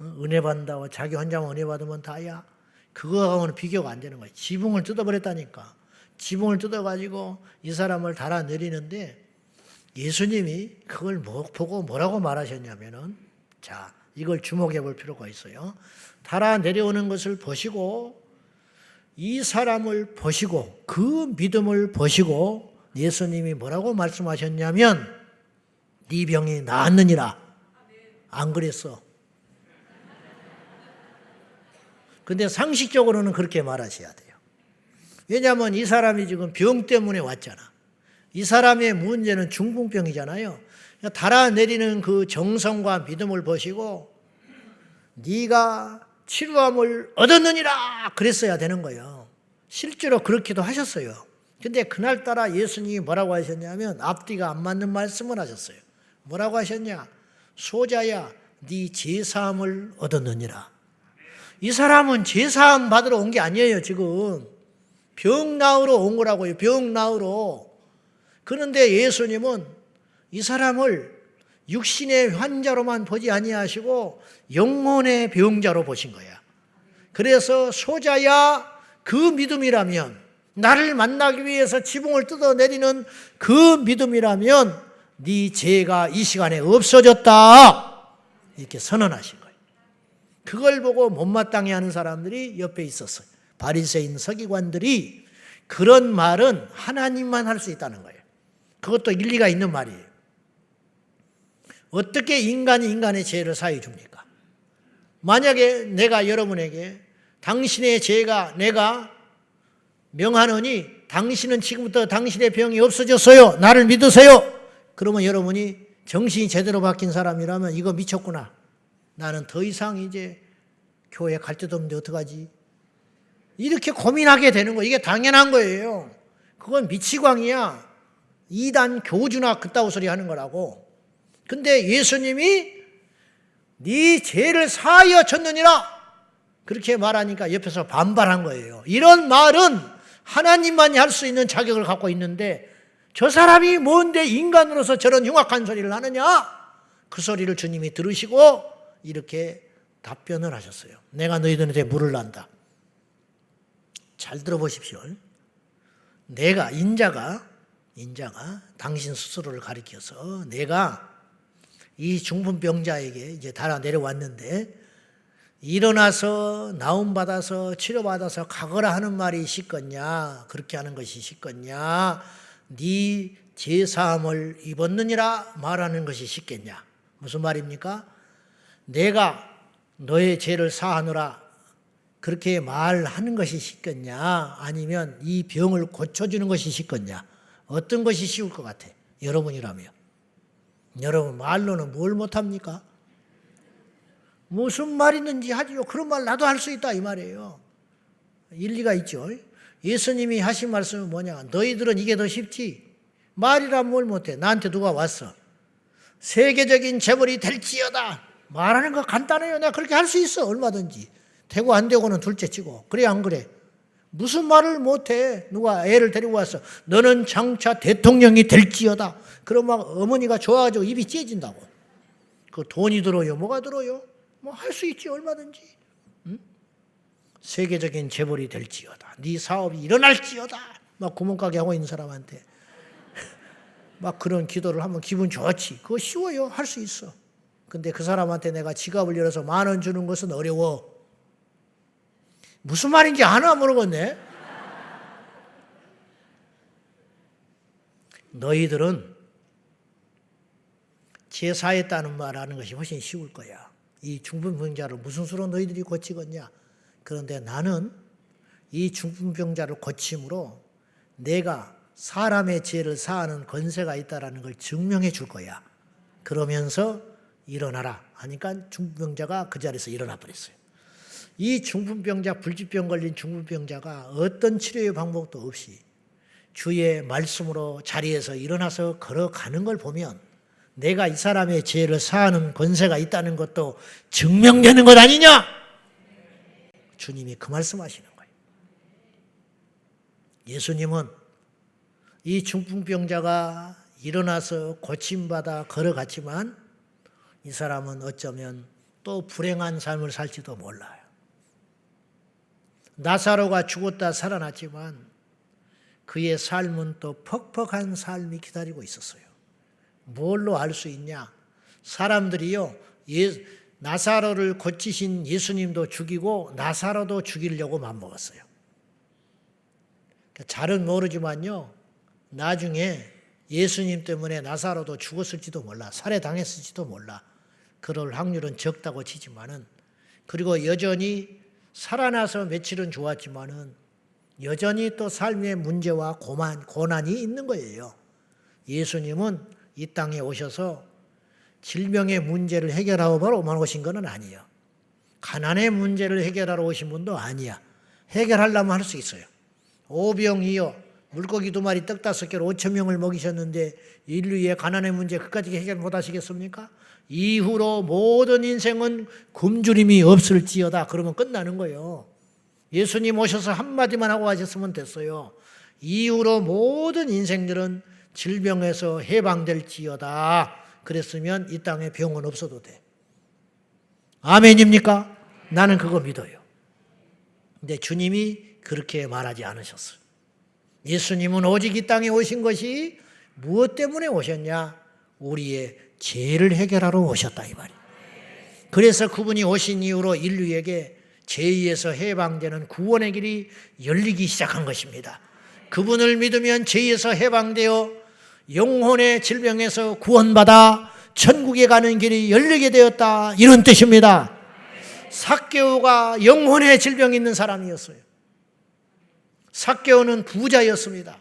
A: 은혜 받는다고 자기 혼자만 은혜 받으면 다야. 그거하고는 비교가 안 되는 거야. 지붕을 뜯어버렸다니까. 지붕을 뜯어가지고 이 사람을 달아내리는데 예수님이 그걸 보고 뭐라고 말하셨냐면은, 자, 이걸 주목해 볼 필요가 있어요. 달아내려오는 것을 보시고 이 사람을 보시고 그 믿음을 보시고 예수님이 뭐라고 말씀하셨냐면 네 병이 나았느니라. 안 그랬어. 근데 상식적으로는 그렇게 말하셔야 돼요. 왜냐하면 이 사람이 지금 병 때문에 왔잖아. 이 사람의 문제는 중풍병이잖아요. 달아내리는 그 정성과 믿음을 보시고 네가 치료함을 얻었느니라 그랬어야 되는 거예요. 실제로 그렇기도 하셨어요. 근데 그날따라 예수님이 뭐라고 하셨냐면 앞뒤가 안 맞는 말씀을 하셨어요. 뭐라고 하셨냐? 소자야, 네 죄사함을 얻었느니라. 이 사람은 죄사함 받으러 온 게 아니에요. 지금 병 나으러 온 거라고요. 병 나으러. 그런데 예수님은 이 사람을 육신의 환자로만 보지 아니하시고 영혼의 병자로 보신 거야. 그래서 소자야, 그 믿음이라면, 나를 만나기 위해서 지붕을 뜯어내리는 그 믿음이라면 네 죄가 이 시간에 없어졌다, 이렇게 선언하신 거예요. 그걸 보고 못마땅해 하는 사람들이 옆에 있었어요. 바리새인 서기관들이. 그런 말은 하나님만 할 수 있다는 거예요. 그것도 일리가 있는 말이에요. 어떻게 인간이 인간의 죄를 사해 줍니까? 만약에 내가 여러분에게 당신의 죄가 내가 명하노니 당신은 지금부터 당신의 병이 없어졌어요, 나를 믿으세요. 그러면 여러분이 정신이 제대로 바뀐 사람이라면 이거 미쳤구나, 나는 더 이상 이제 교회 갈 데도 없는데 어떡하지? 이렇게 고민하게 되는 거예요. 이게 당연한 거예요. 그건 미치광이야. 이단 교주나 그따구 소리 하는 거라고. 근데 예수님이 네 죄를 사하여 졌느니라 그렇게 말하니까 옆에서 반발한 거예요. 이런 말은 하나님만이 할 수 있는 자격을 갖고 있는데 저 사람이 뭔데 인간으로서 저런 흉악한 소리를 하느냐? 그 소리를 주님이 들으시고 이렇게 답변을 하셨어요. 내가 너희들한테 물을 난다. 잘 들어보십시오. 내가 인자가 당신 스스로를 가리켜서 내가 이 중풍병자에게 이제 달아 내려왔는데 일어나서 나음받아서 치료받아서 가거라 하는 말이 쉽겠냐? 그렇게 하는 것이 쉽겠냐? 네 죄사함을 입었느니라 말하는 것이 쉽겠냐? 무슨 말입니까? 내가 너의 죄를 사하노라 그렇게 말하는 것이 쉽겠냐? 아니면 이 병을 고쳐주는 것이 쉽겠냐? 어떤 것이 쉬울 것 같아? 여러분이라면. 여러분 말로는 뭘 못합니까? 무슨 말 있는지 하지요. 그런 말 나도 할 수 있다 이 말이에요. 일리가 있죠. 예수님이 하신 말씀은 뭐냐? 너희들은 이게 더 쉽지. 말이란 뭘 못해. 나한테 누가 왔어. 세계적인 재벌이 될지어다. 말하는 거 간단해요. 내가 그렇게 할 수 있어. 얼마든지. 되고 안 되고는 둘째치고. 그래 안 그래? 무슨 말을 못해. 누가 애를 데리고 왔어. 너는 장차 대통령이 될지어다. 그럼 막 어머니가 좋아가지고 입이 찢어진다고. 그 돈이 들어요. 뭐가 들어요? 뭐 할 수 있지 얼마든지. 응? 세계적인 재벌이 될지어다. 네 사업이 일어날지어다. 막 구멍가게 하고 있는 사람한테 막 그런 기도를 하면 기분 좋지. 그거 쉬워요. 할 수 있어. 근데 그 사람한테 내가 지갑을 열어서 10,000원 주는 것은 어려워. 무슨 말인지 하나 모르겠네. 너희들은 제사했다는 말하는 것이 훨씬 쉬울 거야. 이 중풍병자를 무슨 수로 너희들이 고치겠냐? 그런데 나는 이 중풍병자를 고침으로 내가 사람의 죄를 사하는 권세가 있다는 걸 증명해 줄 거야. 그러면서 일어나라 하니까 중풍병자가 그 자리에서 일어나 버렸어요. 이 중풍병자, 불치병 걸린 중풍병자가 어떤 치료의 방법도 없이 주의 말씀으로 자리에서 일어나서 걸어가는 걸 보면 내가 이 사람의 죄를 사하는 권세가 있다는 것도 증명되는 것 아니냐? 주님이 그 말씀하시는 거예요. 예수님은 이 중풍병자가 일어나서 고침받아 걸어갔지만 이 사람은 어쩌면 또 불행한 삶을 살지도 몰라요. 나사로가 죽었다 살아났지만 그의 삶은 또 퍽퍽한 삶이 기다리고 있었어요. 뭘로 알 수 있냐? 사람들이요, 나사로를 고치신 예수님도 죽이고 나사로도 죽이려고 맘먹었어요. 잘은 모르지만요, 나중에 예수님 때문에 나사로도 죽었을지도 몰라, 살해당했을지도 몰라. 그럴 확률은 적다고 치지만은, 그리고 여전히 살아나서 며칠은 좋았지만은 여전히 또 삶의 문제와 고난이 있는 거예요. 예수님은 이 땅에 오셔서 질병의 문제를 해결하고만 오신 건 아니에요. 가난의 문제를 해결하러 오신 분도 아니야. 해결하려면 할 수 있어요. 오병이어 물고기 2마리 떡 5개로 5,000명을 먹이셨는데 인류의 가난의 문제 그까지 해결 못 하시겠습니까? 이후로 모든 인생은 굶주림이 없을지어다. 그러면 끝나는 거예요. 예수님 오셔서 한마디만 하고 하셨으면 됐어요. 이후로 모든 인생들은 질병에서 해방될지어다. 그랬으면 이 땅에 병은 없어도 돼. 아멘입니까? 나는 그거 믿어요. 근데 주님이 그렇게 말하지 않으셨어요. 예수님은 오직 이 땅에 오신 것이 무엇 때문에 오셨냐? 우리의 죄를 해결하러 오셨다 이 말이에요. 그래서 그분이 오신 이후로 인류에게 죄에서 해방되는 구원의 길이 열리기 시작한 것입니다. 그분을 믿으면 죄에서 해방되어 영혼의 질병에서 구원받아 천국에 가는 길이 열리게 되었다, 이런 뜻입니다. 삭개오가 영혼의 질병이 있는 사람이었어요. 삭개오는 부자였습니다.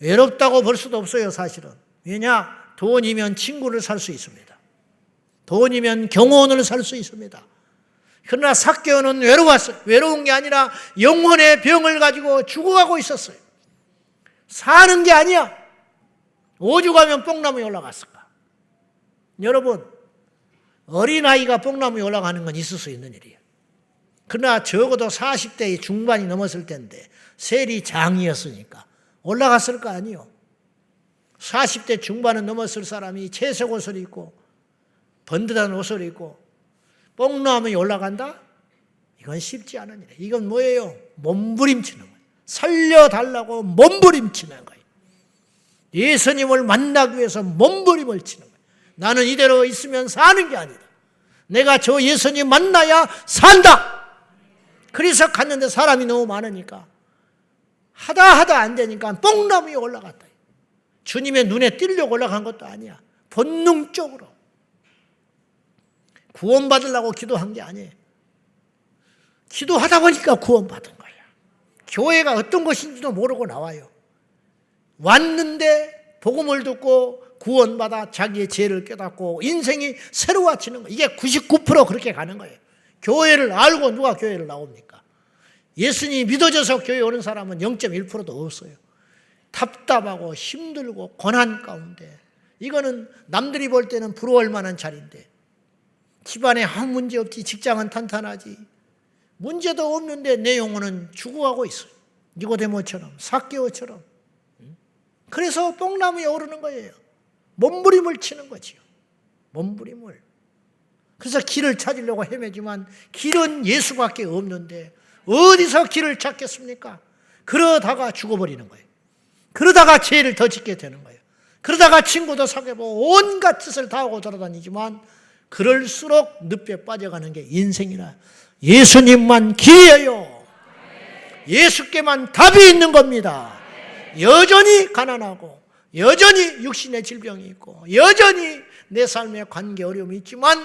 A: 외롭다고 볼 수도 없어요, 사실은. 왜냐? 돈이면 친구를 살 수 있습니다. 돈이면 경호원을 살 수 있습니다. 그러나 삭개오는 외로웠어요. 외로운 게 아니라 영혼의 병을 가지고 죽어가고 있었어요. 사는 게 아니야. 오죽하면 뽕나무에 올라갔을까? 여러분, 어린아이가 뽕나무에 올라가는 건 있을 수 있는 일이에요. 그러나 적어도 40대 중반이 넘었을 텐데 세리 장이었으니까 올라갔을 거 아니에요. 40대 중반은 넘었을 사람이 채색 옷을 입고 번듯한 옷을 입고 뽕나무에 올라간다? 이건 쉽지 않은 일이에요. 이건 뭐예요? 몸부림치는 거예요. 살려달라고 몸부림치는 거예요. 예수님을 만나기 위해서 몸부림을 치는 거예요. 나는 이대로 있으면 사는 게 아니다. 내가 저 예수님 만나야 산다. 그래서 갔는데 사람이 너무 많으니까 하다 안 되니까 뽕나무에 올라갔다. 주님의 눈에 띄려고 올라간 것도 아니야. 본능적으로 구원받으려고 기도한 게 아니에요. 기도하다 보니까 구원받은 거야. 교회가 어떤 것인지도 모르고 나와요. 왔는데 복음을 듣고 구원받아 자기의 죄를 깨닫고 인생이 새로워지는 거예요. 이게 99% 그렇게 가는 거예요. 교회를 알고 누가 교회를 나옵니까? 예수님이 믿어져서 교회 오는 사람은 0.1%도 없어요. 답답하고 힘들고 고난 가운데, 이거는 남들이 볼 때는 부러울 만한 자리인데, 집안에 아무 문제 없지, 직장은 탄탄하지, 문제도 없는데 내 영혼은 죽어가고 있어요. 니고데모처럼, 삭개오처럼. 그래서 뽕나무에 오르는 거예요. 몸부림을 치는 거지요. 몸부림을. 그래서 길을 찾으려고 헤매지만 길은 예수밖에 없는데 어디서 길을 찾겠습니까? 그러다가 죽어버리는 거예요. 그러다가 죄를 더 짓게 되는 거예요. 그러다가 친구도 사귀고 온갖 짓을 다 하고 돌아다니지만 그럴수록 늪에 빠져가는 게 인생이라. 예수님만 길이에요. 예수께만 답이 있는 겁니다. 여전히 가난하고 여전히 육신의 질병이 있고 여전히 내 삶에 관계 어려움이 있지만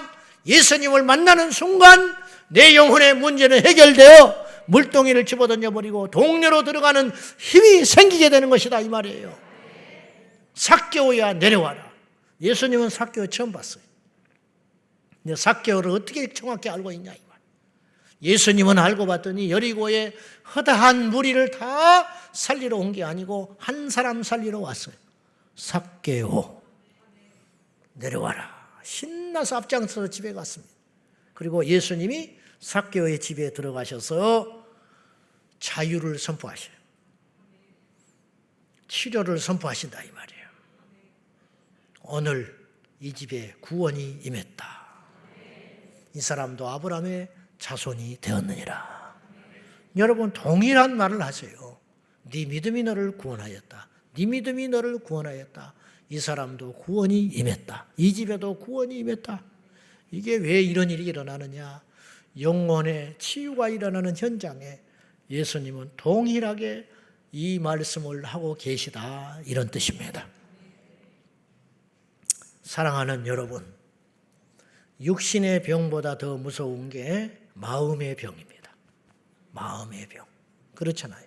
A: 예수님을 만나는 순간 내 영혼의 문제는 해결되어 물동이를 집어던져버리고 동료로 들어가는 힘이 생기게 되는 것이다 이 말이에요. 삭개오야 내려와라. 예수님은 삭개오 처음 봤어요. 근데 삭개오를 어떻게 정확히 알고 있냐 이 말. 예수님은 알고 봤더니 여리고에 허다한 무리를 다 살리러 온 게 아니고 한 사람 살리러 왔어요. 삭개오 내려와라. 신나서 앞장서서 집에 갔습니다. 그리고 예수님이 삭개오의 집에 들어가셔서 자유를 선포하셔요. 치료를 선포하신다 이 말이에요. 오늘 이 집에 구원이 임했다. 이 사람도 아브라함의 자손이 되었느니라. 여러분 동일한 말을 하세요. 네 믿음이 너를 구원하였다. 네 믿음이 너를 구원하였다. 이 사람도 구원이 임했다. 이 집에도 구원이 임했다. 이게 왜 이런 일이 일어나느냐? 영혼의 치유가 일어나는 현장에 예수님은 동일하게 이 말씀을 하고 계시다 이런 뜻입니다. 사랑하는 여러분, 육신의 병보다 더 무서운 게 마음의 병입니다. 마음의 병. 그렇잖아요.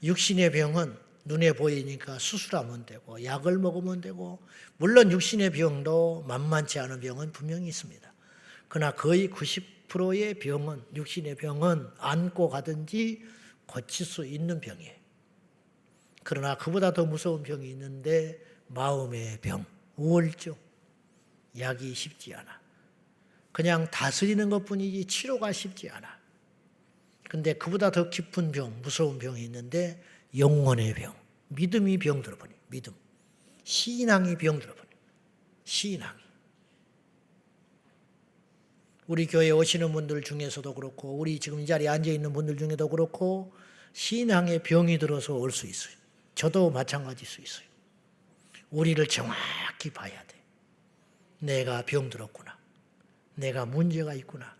A: 육신의 병은 눈에 보이니까 수술하면 되고 약을 먹으면 되고 물론 육신의 병도 만만치 않은 병은 분명히 있습니다. 그러나 거의 90%의 병은 육신의 병은 안고 가든지 고칠 수 있는 병이에요. 그러나 그보다 더 무서운 병이 있는데 마음의 병, 우울증. 약이 쉽지 않아. 그냥 다스리는 것뿐이지 치료가 쉽지 않아. 근데 그보다 더 깊은 병, 무서운 병이 있는데 영혼의 병, 믿음이 병들어 버려. 믿음. 신앙이 병들어 버려. 신앙이. 우리 교회에 오시는 분들 중에서도 그렇고 우리 지금 이 자리에 앉아 있는 분들 중에도 그렇고 신앙의 병이 들어서 올 수 있어요. 저도 마찬가지일 수 있어요. 우리를 정확히 봐야 돼. 내가 병들었구나. 내가 문제가 있구나.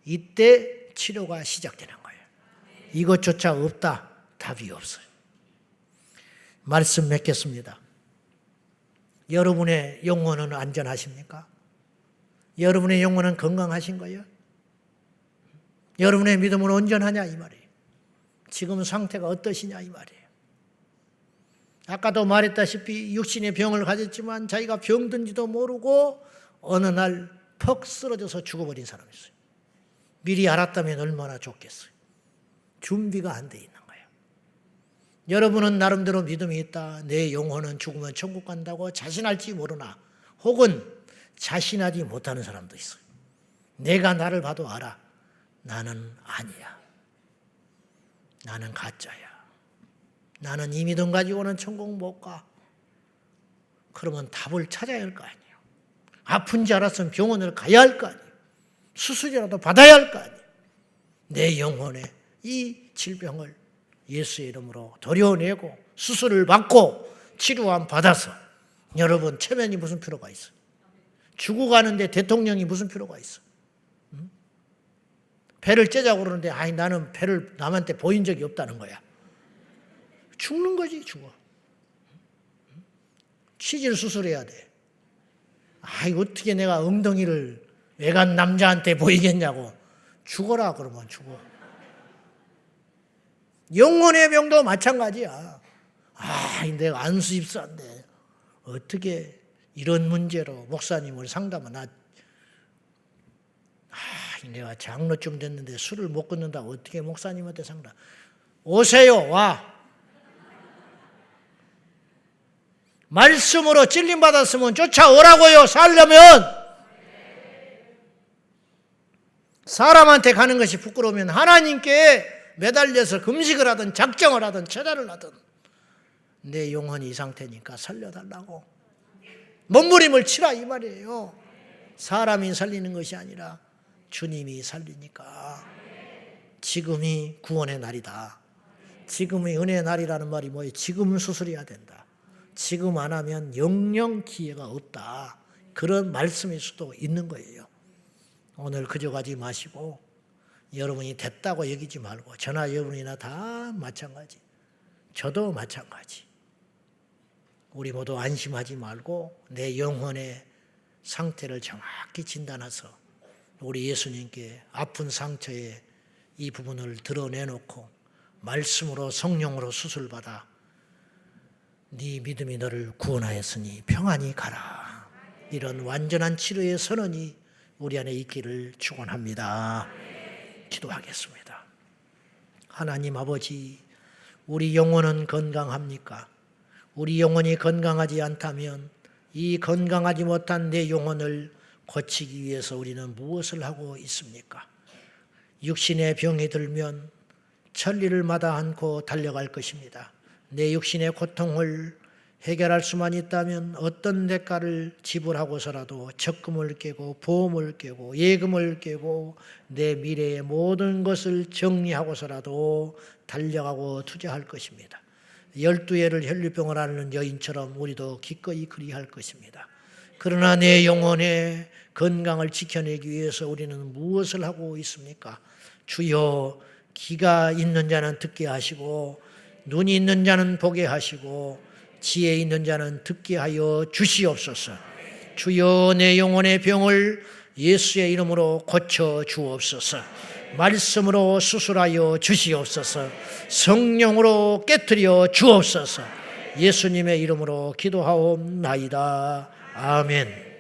A: 이때 치료가 시작되는 거예요. 이것조차 없다. 답이 없어요. 말씀 맺겠습니다. 여러분의 영혼은 안전하십니까? 여러분의 영혼은 건강하신 거예요? 여러분의 믿음은 온전하냐 이 말이에요. 지금 상태가 어떠시냐 이 말이에요. 아까도 말했다시피 육신의 병을 가졌지만 자기가 병든지도 모르고 어느 날 퍽 쓰러져서 죽어버린 사람이 있어요. 미리 알았다면 얼마나 좋겠어요. 준비가 안 돼 있는 거예요. 여러분은 나름대로 믿음이 있다. 내 영혼은 죽으면 천국 간다고 자신할지 모르나 혹은 자신하지 못하는 사람도 있어요. 내가 나를 봐도 알아. 나는 아니야. 나는 가짜야. 나는 이 믿음 가지고는 천국 못 가. 그러면 답을 찾아야 할 거 아니에요. 아픈지 알았으면 병원을 가야 할 거 아니에요. 수술이라도 받아야 할 거 아니에요. 내 영혼의 이 질병을 예수의 이름으로 도려내고 수술을 받고 치료함 받아서 여러분 체면이 무슨 필요가 있어요? 죽어가는데 대통령이 무슨 필요가 있어? 배를 째자고 그러는데 아니 나는 배를 남한테 보인 적이 없다는 거야. 죽는 거지 죽어. 치질 수술해야 돼. 아이 어떻게 내가 엉덩이를 외간 남자한테 보이겠냐고. 죽어라 그러면 죽어. 영혼의 병도 마찬가지야. 아 내가 안수 입사인데 어떻게 이런 문제로 목사님을 상담하나. 내가 장로쯤 됐는데 술을 못 끊는다고 어떻게 목사님한테 상담. 오세요 와. 말씀으로 찔림받았으면 쫓아오라고요. 살려면. 사람한테 가는 것이 부끄러우면 하나님께 매달려서 금식을 하든 작정을 하든 처자를 하든 내 영혼이 이 상태니까 살려달라고. 몸부림을 치라 이 말이에요. 사람이 살리는 것이 아니라 주님이 살리니까. 지금이 구원의 날이다. 지금이 은혜의 날이라는 말이 뭐예요? 지금 수술해야 된다. 지금 안 하면 영영 기회가 없다. 그런 말씀일 수도 있는 거예요. 오늘 그저 가지 마시고 여러분이 됐다고 여기지 말고 저나 여러분이나 다 마찬가지. 저도 마찬가지. 우리 모두 안심하지 말고 내 영혼의 상태를 정확히 진단해서 우리 예수님께 아픈 상처의 이 부분을 드러내놓고 말씀으로 성령으로 수술받아 네 믿음이 너를 구원하였으니 평안히 가라. 이런 완전한 치료의 선언이 우리 안에 있기를 축원합니다. 기도하겠습니다. 하나님 아버지, 우리 영혼은 건강합니까? 우리 영혼이 건강하지 않다면 이 건강하지 못한 내 영혼을 고치기 위해서 우리는 무엇을 하고 있습니까? 육신의 병이 들면 천리를 마다 않고 달려갈 것입니다. 내 육신의 고통을 해결할 수만 있다면 어떤 대가를 지불하고서라도 적금을 깨고 보험을 깨고 예금을 깨고 내 미래의 모든 것을 정리하고서라도 달려가고 투자할 것입니다. 12해를 혈류병을 앓는 여인처럼 우리도 기꺼이 그리할 것입니다. 그러나 내 영혼의 건강을 지켜내기 위해서 우리는 무엇을 하고 있습니까? 주여, 귀가 있는 자는 듣게 하시고 눈이 있는 자는 보게 하시고 지혜 있는 자는 듣게 하여 주시옵소서. 주여, 내 영혼의 병을 예수의 이름으로 고쳐 주옵소서. 말씀으로 수술하여 주시옵소서. 성령으로 깨트려 주옵소서. 예수님의 이름으로 기도하옵나이다. 아멘.